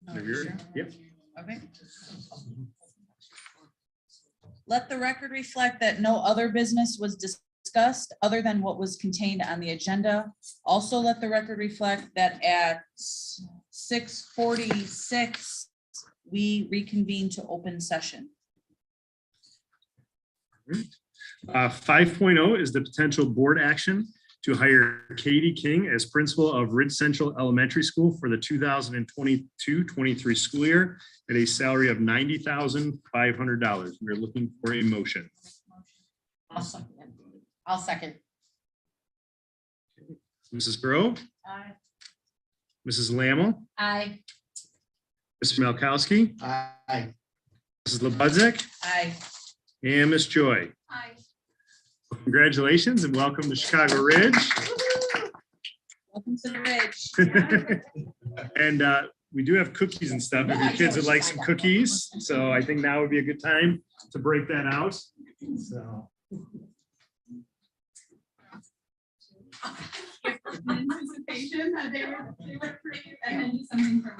Whenever you're ready. Yep. Okay. Let the record reflect that no other business was discussed other than what was contained on the agenda. Also, let the record reflect that at 6:46, we reconvene to open session. 5.0 is the potential board action to hire Katie King as principal of Ridge Central Elementary School for the 2022-23 school year at a salary of $90,500. We're looking for a motion. I'll second. Mrs. Grove, Aye. Mrs. Lammel, Aye. Mr. Malkowski, Aye. Mrs. Lebuzik, Aye. and Ms. Joy. Aye. Congratulations and welcome to Chicago Ridge. Welcome to the Ridge. And we do have cookies and stuff. If your kids would like some cookies, so I think now would be a good time to break that out. So. Anticipation, they were pretty, and then something from.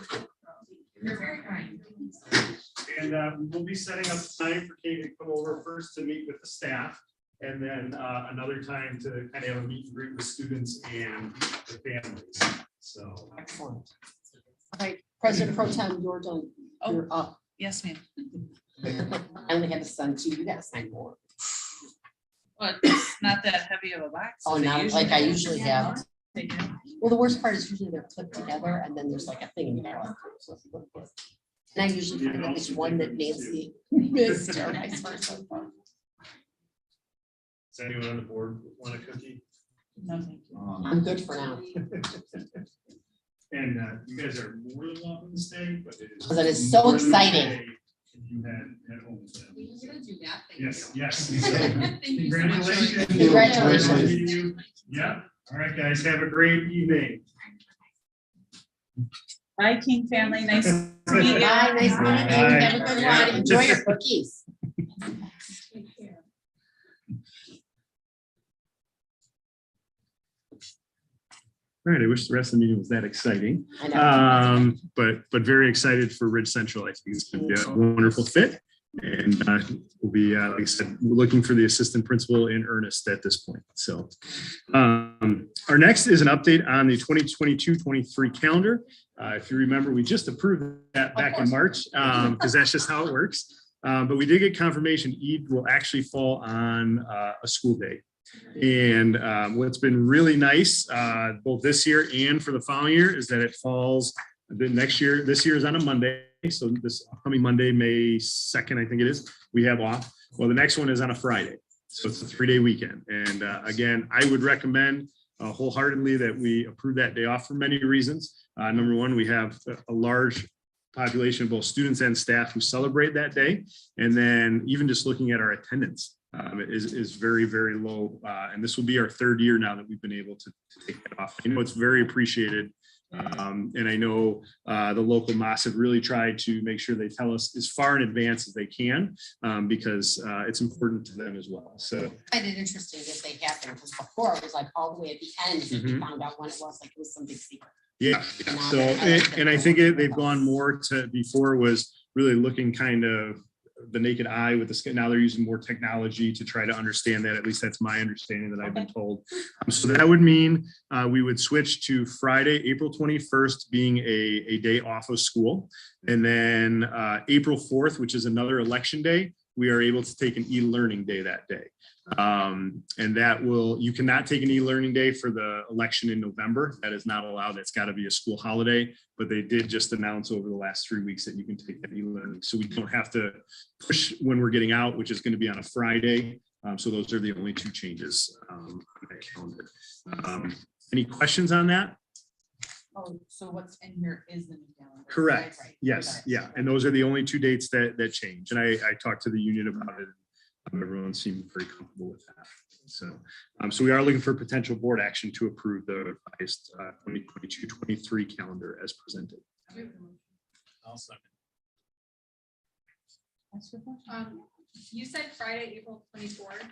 You're very kind. And we'll be setting up time for Kate to come over first to meet with the staff. And then another time to kind of have a meet and greet with students and the families. So. Excellent. Okay, President Pro Tem, you're done. Oh. You're up. Yes, ma'am. I only had to sign two. You gotta sign more. But it's not that heavy of a box. Oh, as it not usually like I is. usually have. They do. Well, the worst part is usually they're clipped together and then there's like a thing in the middle. And I usually find that it's one that Nancy missed or vice versa. Does anyone on the board want a cookie? No, thank you. I'm good for now. And you guys are more than welcome to stay, but it is. That is so more than exciting. okay if you had at home. We're gonna do that. Thank Yes, you. yes. Thank you so much. Congratulations. Congratulations. Nice meeting you. Yeah, all right, guys, have a great evening. Bye, King family. Nice to meet you. Bye, nice meeting you. Bye. Have a good one. Enjoy your cookies. Take care. All right, I wish the rest of the meeting was that exciting. I know. But very excited for Ridge Central. I think it's going to be a wonderful fit. And we'll be, like I said, we're looking for the assistant principal in earnest at this point. So our next is an update on the 2022-23 calendar. If you remember, we just approved that back in March because that's just how it works. But we did get confirmation Eid will actually fall on a school day. And what's been really nice, both this year and for the following year, is that it falls the next year. This year is on a Monday. So this upcoming Monday, May 2nd, I think it is, we have off. Well, the next one is on a Friday. So it's a 3-day weekend. And again, I would recommend wholeheartedly that we approve that day off for many reasons. Number one, we have a large population of both students and staff who celebrate that day. And then even just looking at our attendance is very, very low. And this will be our 3rd year now that we've been able to take that off. I know it's very appreciated. And I know the local mosques have really tried to make sure they tell us as far in advance as they can because it's important to them as well. So I find it interesting that they happen because before it was like all the way at the end that we found out when it was, like it was some big secret. yeah, so and I think they've gone more to before was really looking kind of the naked eye with the skin. Now they're using more technology to try to understand that. At least that's my understanding that I've been told. So that would mean we would switch to Friday, April 21st being a day off of school. And then April 4th, which is another election day, we are able to take an e-learning day that day. And that you cannot take an e-learning day for the election in November. That is not allowed. That's got to be a school holiday, but they did just announce over the last 3 weeks that you can take that e-learning. So we don't have to push when we're getting out, which is going to be on a Friday. So those are the only 2 changes on that calendar. Any questions on that? Oh, so what's in here is the new calendar. Correct. Right. Yes. Okay. Yeah. And those are the only 2 dates that change. And I talked to the union about it. Everyone seemed very comfortable with that. So we are looking for potential board action to approve the revised 2022-23 calendar as presented. You said Friday, April 24th.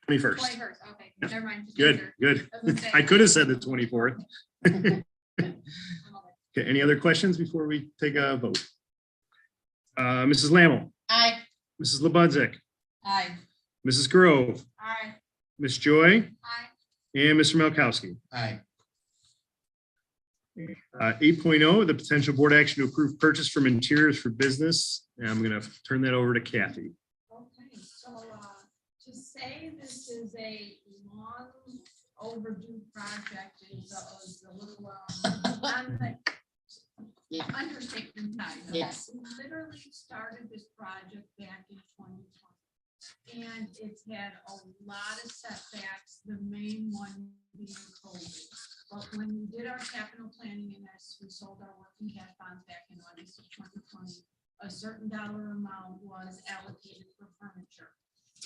21st. 21st, okay, Yep. never mind. just Good, answer. good. I was gonna say- I could have said the 24th. I'm all Okay, any other questions before we take a vote? Mrs. Lammle, Aye. Mrs. Lebunzik, Aye. Mrs. Grove, Aye. Ms. Joy, Aye. and Mr. Melkowski. Aye. 8.0, the potential board action to approve purchase from Interiors for Business. And I'm going to turn that over to Kathy. Okay, so to say this is a long overdue project is a little on the Yeah. understatement side. Yes. We literally started this project back in 2020. And it's had a lot of setbacks, the main one being COVID. But when we did our capital planning in this, we sold our working cash bonds back in August of 2020. A certain dollar amount was allocated for furniture.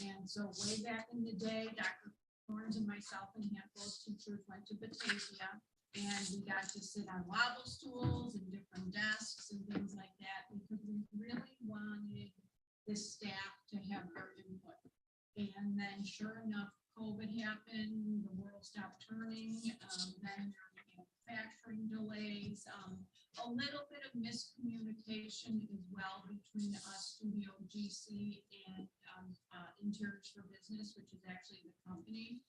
And so way back in the day, Dr. Thorns and myself and a handful of teachers went to Batavia, and we got to sit on wobble stools and different desks and things like that, because we really wanted the staff to have their input. And then sure enough, COVID happened, the world stopped turning, then there were manufacturing delays, a little bit of miscommunication as well between us, Studio GC, and Interiors for Business, which is actually the company.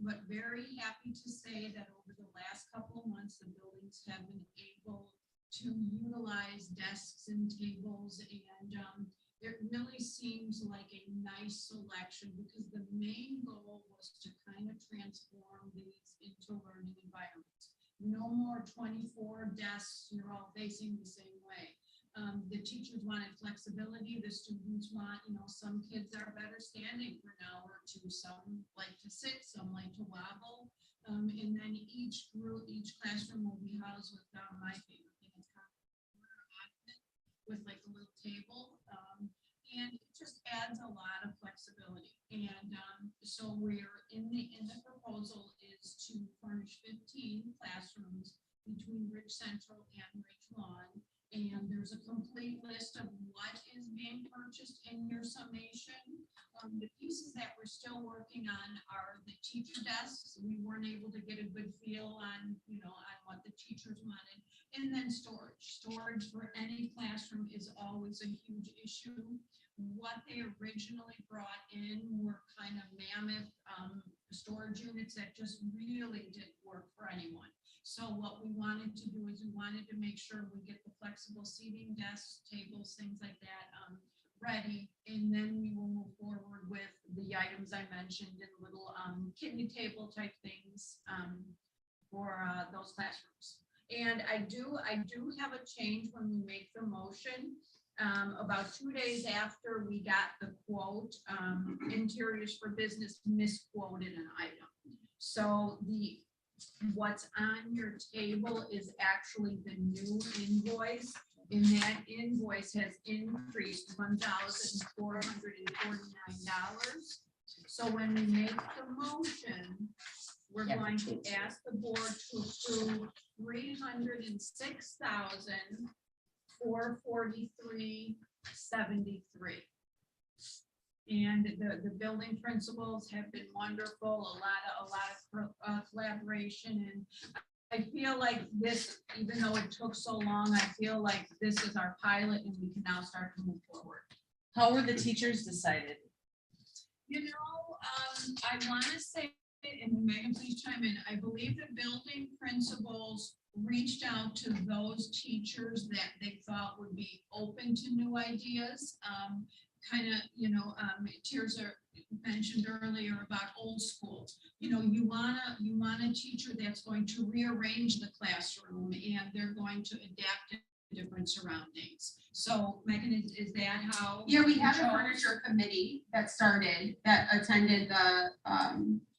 But very happy to say that over the last couple of months, the buildings have been able to utilize desks and tables, and it really seems like a nice selection, because the main goal was to kind of transform these into learning environments. No more 24 desks, you're all facing the same way. The teachers wanted flexibility. The students want, some kids are better standing for an hour or two. Some like to sit, some like to wobble. And then each group, each classroom will be housed with my favorite thing is with like a little table. And it just adds a lot of flexibility. And so we're in the proposal is to furnish 15 classrooms between Ridge Central and Ridge Lawn. And there's a complete list of what is being purchased in your summation. The pieces that we're still working on are the teacher desks. We weren't able to get a good feel on, on what the teachers wanted. And then storage. Storage for any classroom is always a huge issue. What they originally brought in were kind of mammoth storage units that just really didn't work for anyone. So what we wanted to do is we wanted to make sure we get the flexible seating, desks, tables, things like that ready. And then we will move forward with the items I mentioned in little kidney table type things for those classrooms. And I do have a change when we make the motion. About 2 days after we got the quote, Interiors for Business misquoted an item. So what's on your table is actually the new invoice, and that invoice has increased $1,449. So when we make the motion, we're going to ask the board to approve $306,443.73. And the building principals have been wonderful, a lot of collaboration, and I feel like this, even though it took so long, I feel like this is our pilot and we can now start to move forward. How were the teachers decided? I want to say, and Megan, please chime in, I believe the building principals reached out to those teachers that they thought would be open to new ideas. Tirza mentioned earlier about old school. You want a teacher that's going to rearrange the classroom and they're going to adapt to different surroundings. So Megan, is that how? Yeah, we had a furniture committee that attended the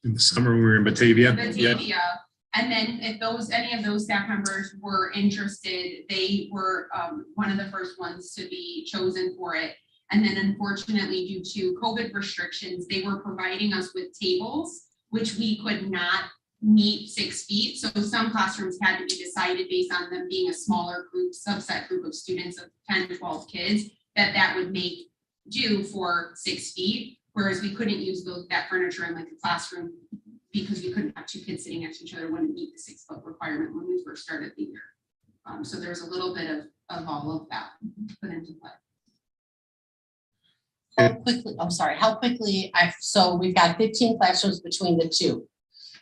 In the summer, when we were in Batavia. Batavia. And then if any of those staff members were interested, they were one of the first ones to be chosen for it. And then unfortunately, due to COVID restrictions, they were providing us with tables, which we could not meet 6 feet. So some classrooms had to be decided based on them being a smaller group, subset group of students of 10 to 12 kids, that would make do for 6 feet. Whereas we couldn't use that furniture in like a classroom because we couldn't have 2 kids sitting next to each other, wouldn't meet the 6 foot requirement when we first started the year. So there's a little bit of all of that put into play. How quickly, I'm sorry, how quickly, so we've got 15 classrooms between the two.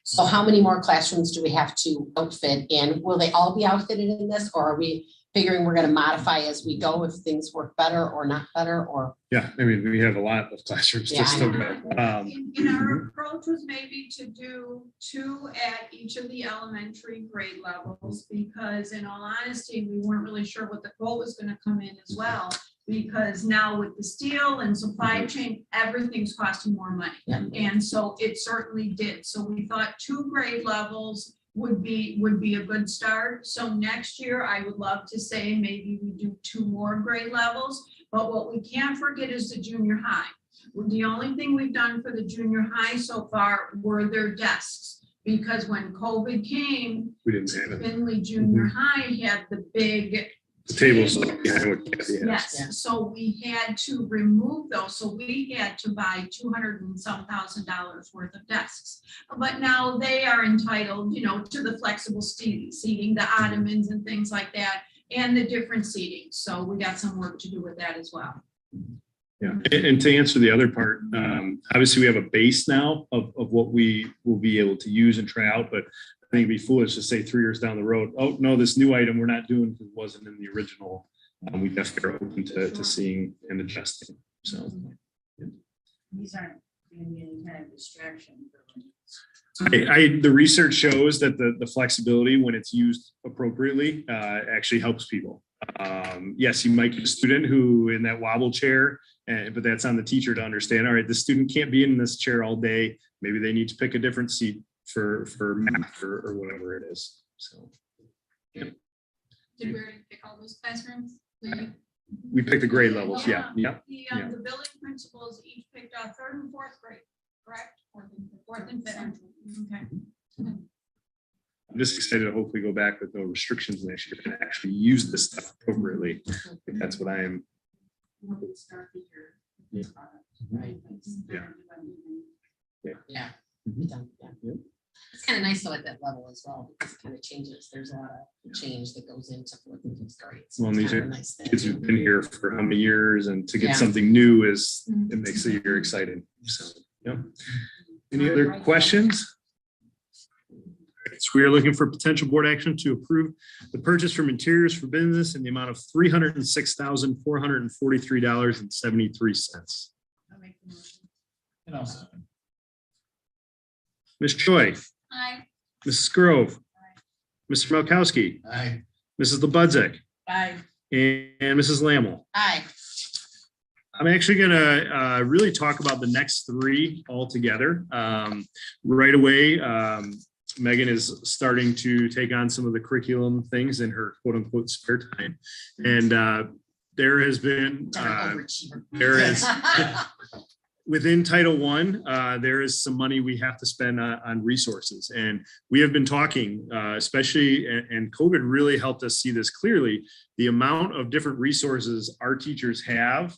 So how many more classrooms do we have to outfit, and will they all be outfitted in this, or are we figuring we're gonna modify as we go if things work better or not better, or? Yeah, I mean, we have a lot of classrooms Yeah, to I still know. go. And our approach was maybe to do 2 at each of the elementary grade levels, because in all honesty, we weren't really sure what the quote was gonna come in as well. Because now with the steel and supply chain, everything's costing more money. Yeah. And so it certainly did. So we thought 2 grade levels would be a good start. So next year, I would love to say maybe we do 2 more grade levels. But what we can't forget is the junior high. The only thing we've done for the junior high so far were their desks. Because when COVID came, We didn't have it. Finley Junior High had the big The tables behind what Kathy has. yes, Yeah. so we had to remove those, so we had to buy $200 and some thousand worth of desks. But now they are entitled, to the flexible seating, the ottomans and things like that, and the different seating, so we got some work to do with that as well. Yeah, and to answer the other part, obviously we have a base now of what we will be able to use and try out, but I think it'd be foolish to say 3 years down the road, oh, no, this new item we're not doing because it wasn't in the original. We definitely are open to seeing and adjusting, so. These aren't gonna be any kind of distraction. The research shows that the flexibility when it's used appropriately actually helps people. Yes, you might get a student who in that wobble chair, but that's on the teacher to understand, all right, the student can't be in this chair all day. Maybe they need to pick a different seat for math or whatever it is. So Did we already pick all those classrooms? we pick the grade levels. Yeah. The Yeah. the building principals each picked out 3rd and 4th grade, correct? 4th and 5th. Okay. I'm just excited to hopefully go back with no restrictions next year and actually use this stuff appropriately. That's what I am. Start the year. Yeah. Right. Yeah. Yeah. Mhm. Done, yeah. Yep. It's kind of nice though at that level as well, because it kind of changes, there's a lot of change that goes into 4th and 5th grade. So Well, it's these kind are of a nice thing. Kids who've been here for how many years, and to get Yeah. something new it makes the year exciting. So, yeah. Any other questions? So we are looking for potential board action to approve the purchase from Interiors for Business in the amount of $306,443.73. I'll make the motion. And I'll second. Ms. Choi, Hi. Mrs. Grove, Mr. Malkowski, Aye. Mrs. Lebudzick, Aye. and Mrs. Lammle. Aye. I'm actually gonna really talk about the next 3 altogether. Right away, Megan is starting to take on some of the curriculum things in her quote unquote spare time. And there has been, there is, within Title I, there is some money we have to spend on resources. And we have been talking, especially, and COVID really helped us see this clearly, the amount of different resources our teachers have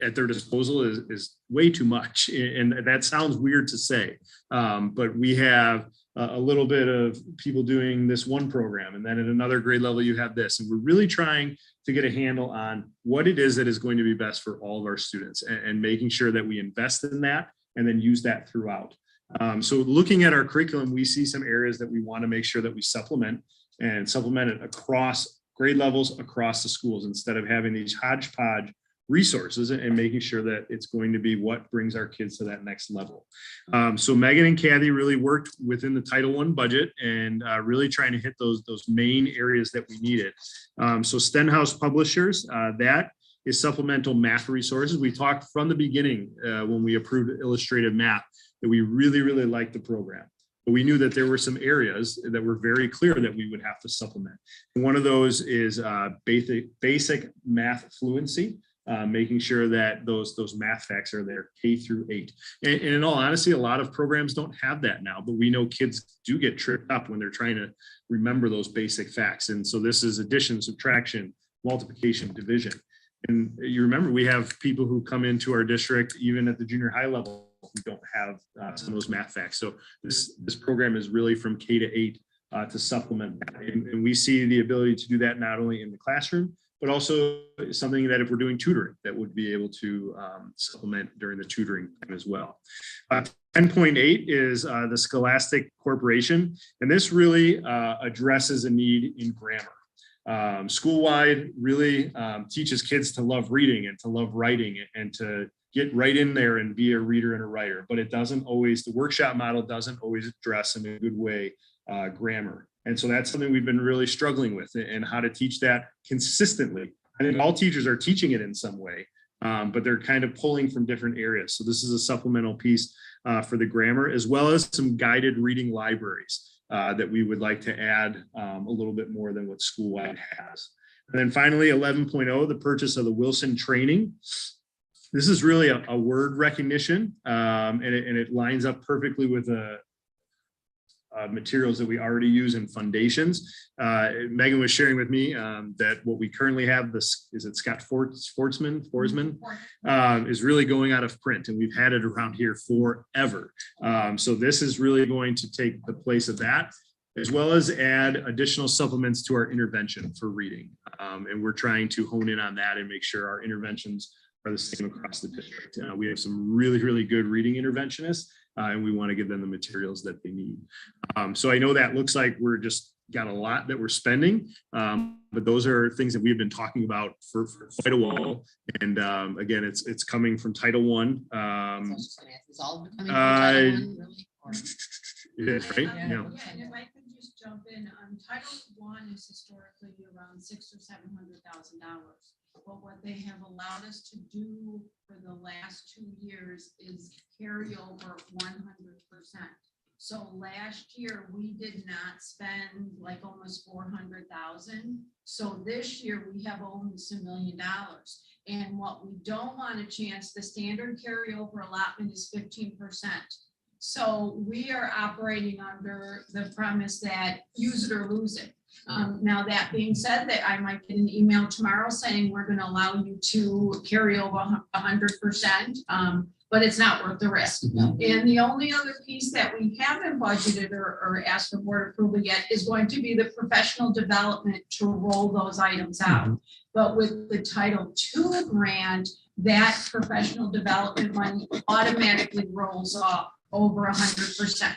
at their disposal is way too much. And that sounds weird to say, but we have a little bit of people doing this one program, and then at another grade level, you have this. And we're really trying to get a handle on what it is that is going to be best for all of our students, and making sure that we invest in that and then use that throughout. So looking at our curriculum, we see some areas that we want to make sure that we supplement it across grade levels, across the schools, instead of having these hodgepodge resources, and making sure that it's going to be what brings our kids to that next level. So Megan and Kathy really worked within the Title I budget, and really trying to hit those main areas that we needed. So Stenhouse Publishers, that is supplemental math resources. We talked from the beginning when we approved illustrative math that we really, really liked the program. But we knew that there were some areas that were very clear that we would have to supplement. And one of those is basic math fluency. Making sure that those math facts are there K through 8. And in all honesty, a lot of programs don't have that now, but we know kids do get tripped up when they're trying to remember those basic facts. And so this is addition, subtraction, multiplication, division. And you remember, we have people who come into our district, even at the junior high level, who don't have some of those math facts. So this program is really from K to 8 to supplement that. And we see the ability to do that not only in the classroom, but also something that if we're doing tutoring, that would be able to supplement during the tutoring time as well. 10.8 is the Scholastic Corporation, and this really addresses a need in grammar. School-wide really teaches kids to love reading and to love writing and to get right in there and be a reader and a writer, but it doesn't always, the workshop model doesn't always address in a good way grammar. And so that's something we've been really struggling with, and how to teach that consistently. I think all teachers are teaching it in some way, but they're kind of pulling from different areas. So this is a supplemental piece for the grammar, as well as some guided reading libraries that we would like to add a little bit more than what school-wide has. And then finally, 11.0, the purchase of the Wilson training. This is really a word recognition, and it lines up perfectly with the materials that we already use in foundations. Megan was sharing with me that what we currently have, this is it Scott Forsman, is really going out of print, and we've had it around here forever. So this is really going to take the place of that, as well as add additional supplements to our intervention for reading. And we're trying to hone in on that and make sure our interventions are the same across the district. We have some really, really good reading interventionists, and we want to give them the materials that they need. So I know that looks like we're just got a lot that we're spending, but those are things that we've been talking about for quite a while. And again, it's coming from Title I. So I was just gonna ask, is all of it coming from Title I, really? Or- It is, right? Yeah. Yeah. Yeah, and if I could just jump in, Title I is historically around $600,000 or $700,000. But what they have allowed us to do for the last 2 years is carry over 100%. So last year, we did not spend like almost 400,000. So this year, we have almost $1 million. And what we don't want to chance, the standard carryover allotment is 15%. So we are operating under the premise that use it or lose it. Now, that being said, that I might get an email tomorrow saying we're going to allow you to carry over 100%, but it's not worth the risk. And the only other piece that we haven't budgeted or asked for board approval yet is going to be the professional development to roll those items out. But with the Title II grant, that professional development money automatically rolls off over 100%.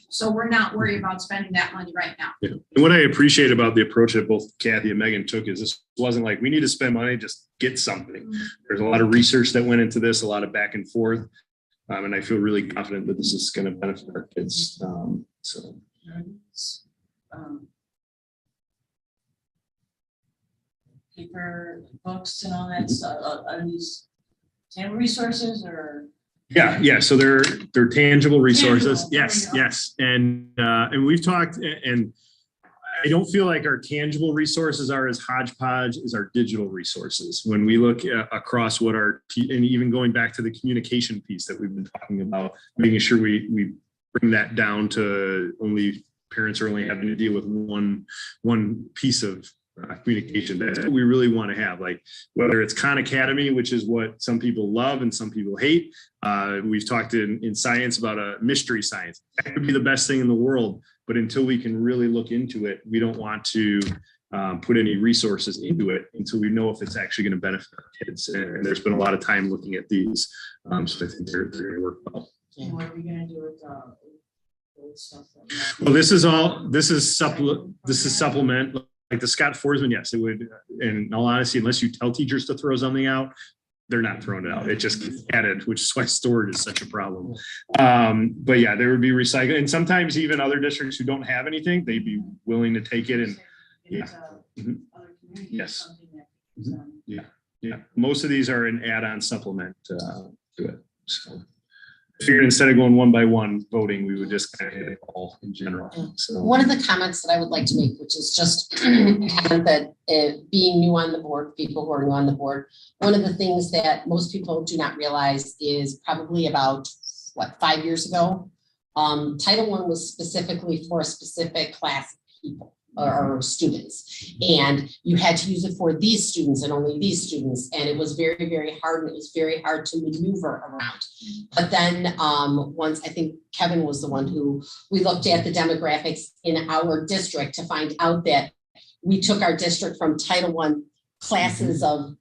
So we're not worried about spending that money right now. Yeah. And what I appreciate about the approach that both Kathy and Megan took is this wasn't like, we need to spend money, just get something. There's a lot of research that went into this, a lot of back and forth. And I feel really confident that this is going to benefit our kids. Paper, books and all that stuff, are these table resources or? Yeah. So they're tangible resources. Tangible, there Yes, we go. yes. And we've talked, and I don't feel like our tangible resources are as hodgepodge as our digital resources. When we look across what and even going back to the communication piece that we've been talking about, making sure we bring that down to only parents are only having to deal with one piece of communication. That's what we really want to have, like whether it's Khan Academy, which is what some people love and some people hate. We've talked in science about a mystery science. That could be the best thing in the world, but until we can really look into it, we don't want to put any resources into it until we know if it's actually going to benefit our kids. And there's been a lot of time looking at these, so I think they're going to work well. And what are we gonna do with old stuff? Well, this is supplement. Like the Scott Forsman, yes, it would. And in all honesty, unless you tell teachers to throw something out, they're not throwing it out. It just gets added, which is why storage is such a problem. But yeah, there would be recycling. And sometimes even other districts who don't have anything, they'd be willing to take it. And yeah. Other communities, Yes. something that, Yeah, most of these are an add-on supplement to it. So I figured instead of going one by one voting, we would just kind of hit it all in general. So One of the comments that I would like to make, which is just that being new on the board, people who are new on the board, one of the things that most people do not realize is probably about 5 years ago, Title I was specifically for a specific class of people. or students. And you had to use it for these students and only these students. And it was very, very hard, and it was very hard to maneuver around. But then once, I think Kevin was the one who, we looked at the demographics in our district to find out that we took our district from Title I classes of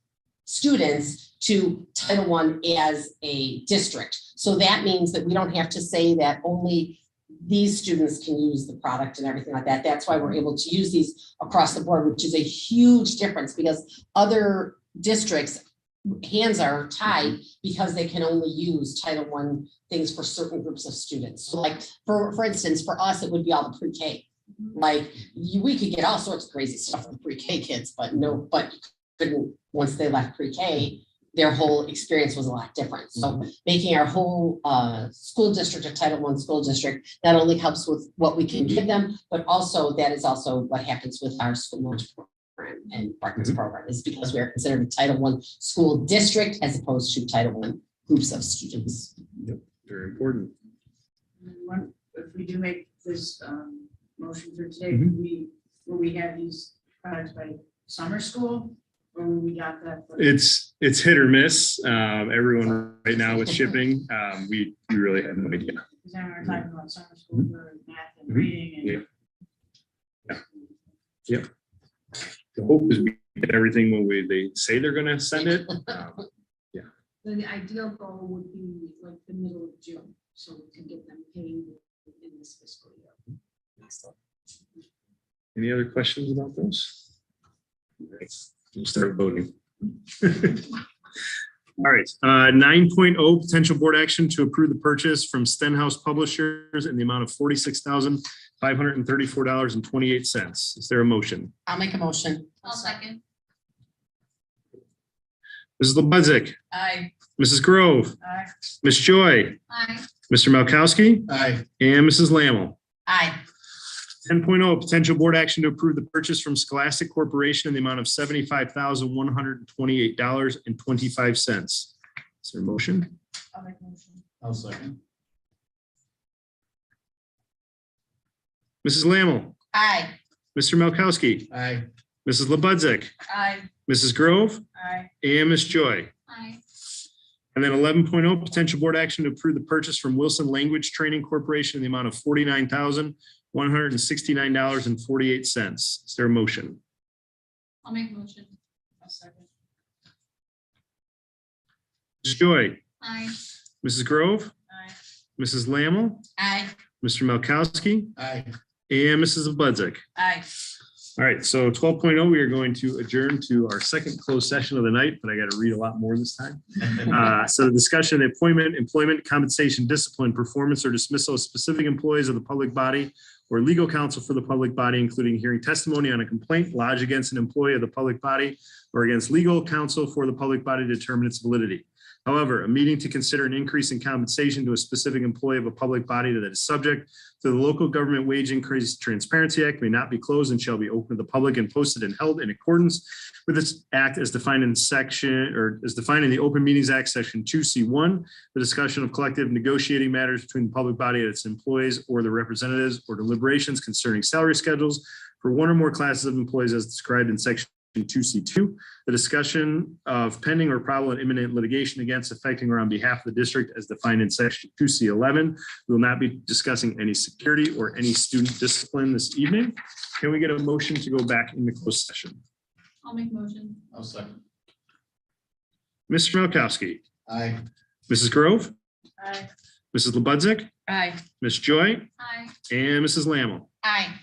students to Title I as a district. So that means that we don't have to say that only these students can use the product and everything like that. That's why we're able to use these across the board, which is a huge difference, because other districts, hands are tied because they can only use Title I things for certain groups of students. So like, for instance, for us, it would be all the pre-K. Like we could get all sorts of crazy stuff from pre-K kids, but you couldn't, once they left pre-K, their whole experience was a lot different. So making our whole school district a Title I school district not only helps with what we can give them, but also that is also what happens with our school lunch program and breakfast program, is because we are considered a Title I school district as opposed to Title I groups of students. Yep, very important. If we do make this motion for today, will we have these products by summer school? Or we got that? It's hit or miss. Everyone right now with shipping, we really have no idea. Because then we're talking about summer school for math and reading and. Yep. The hope is we get everything when they say they're gonna send it. The ideal goal would be like the middle of June, so we can get them paid in this fiscal year. Any other questions about those? We'll start voting. All right, 9.0 potential board action to approve the purchase from Stenhouse Publishers in the amount of $46,534.28. Is there a motion? I'll make a motion. I'll second. Mrs. Lebedzik, Aye. Mrs. Grove, Ms. Joy, Aye. Mr. Malkowski, Aye. and Mrs. Lammle. Aye. 10.0 potential board action to approve the purchase from Scholastic Corporation in the amount of $75,128.25. Is there a motion? I'll make a motion. I'll second. Mrs. Lammle, Aye. Mr. Malkowski, Aye. Mrs. Lebedzik, Aye. Mrs. Grove, Aye. and Ms. Joy. Aye. And then 11.0 potential board action to approve the purchase from Wilson Language Training Corporation in the amount of $49,169.48. Is there a motion? I'll make a motion. I'll second. Ms. Joy, Aye. Mrs. Grove, Aye. Mrs. Lammle, Aye. Mr. Malkowski, Aye. and Mrs. Lebedzik. Aye. All right, so 12.0, we are going to adjourn to our second closed session of the night, but I got to read a lot more this time. So the discussion, appointment, employment, compensation, discipline, performance, or dismissal of specific employees of the public body or legal counsel for the public body, including hearing testimony on a complaint lodged against an employee of the public body or against legal counsel for the public body to determine its validity. However, a meeting to consider an increase in compensation to a specific employee of a public body that is subject to the Local Government Wage Increase Transparency Act may not be closed and shall be open to the public and posted and held in accordance with this act as defined in the Open Meetings Act, Section 2C1. The discussion of collective negotiating matters between the public body and its employees or the representatives or deliberations concerning salary schedules for one or more classes of employees as described in Section 2C2, the discussion of pending or probable and imminent litigation against, affecting, or on behalf of the district as defined in Section 2C11. We will not be discussing any security or any student discipline this evening. Can we get a motion to go back into closed session? I'll make a motion. I'll second. Mr. Malkowski, Aye. Mrs. Grove, Aye. Mrs. Lebedzik, Aye. Ms. Joy, Aye. and Mrs. Lammle. Aye.